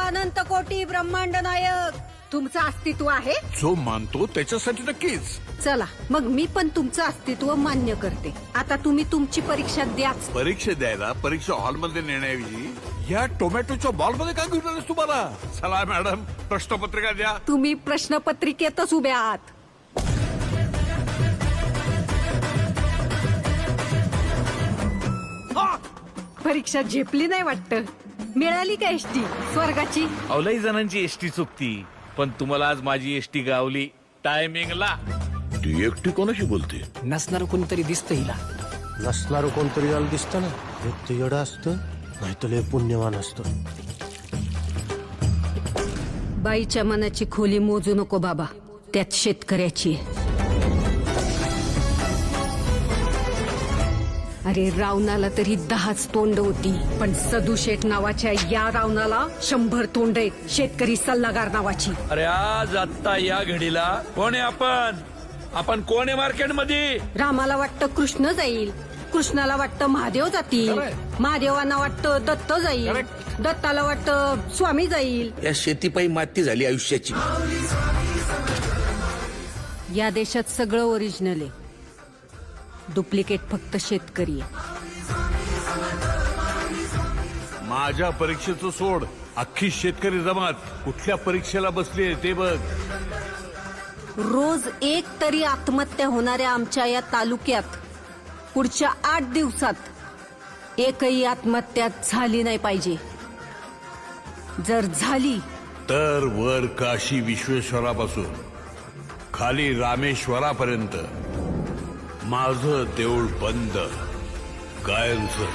अनंत कोटी ब्रह्मांड नायक तुमचं अस्तित्व आहे. जो मानतो त्याच्यासाठी नक्कीच. चला मग मी पण तुमचं अस्तित्व मान्य करते. आता तुम्ही तुमची परीक्षा द्याच. परीक्षा द्यायला परीक्षा हॉलमध्ये नेण्याऐवजी या टोमॅटोच्या बॉलमध्ये काय घेऊन आलेस तुम्हाला? चला मॅडम, प्रश्नपत्रिका द्या. तुम्ही प्रश्नपत्रिकेतच उभे आहात. परीक्षा झेपली नाही वाटतं. मिळाली का एसटी स्वर्गाची? अवलई जणांची एसटी चुकती, पण तुम्हाला आज माझी एसटी गावली टायमिंगला. ती एकटी कोणाशी बोलते? नसणार कोणतरी दिसतं हिला. नसणार कोणतरी याला दिसतं ना. एक तर येडं असतं, नाही तर लय पुण्यवान असतं. बाईच्या मनाची खोली मोजू नको बाबा, त्यात शेतकऱ्याची आहे. अरे रावणाला तरी 10च तोंड होती, पण सदू शेठ नावाच्या या रावणाला 100 तोंड आहेत. शेतकरी सल्लागार नावाची. अरे आज आत्ता या घडीला कोण आहे आपण कोण आहे मार्केटमध्ये? रामाला वाटतं कृष्ण जाईल, कृष्णाला वाटतं महादेव जातील, महादेवांना वाटतं दत्त जाईल, दत्ताला वाटतं स्वामी जाईल. या शेतीपायी माती झाली आयुष्याची. या देशात सगळं ओरिजिनल आहे, डुप्लिकेट फक्त शेतकरी आहे. माझ्या परीक्षेचं सोड, अख्खी शेतकरी जमात कुठल्या परीक्षेला बसली ते बघ. रोज एक तरी आत्महत्या होणाऱ्या आमच्या या तालुक्यात पुढच्या 8 दिवसात एकही आत्महत्या झाली नाही पाहिजे. जर झाली तर वर काशी विश्वेश्वरापासून खाली रामेश्वरापर्यंत माझं देऊळ बंद, कायमचं.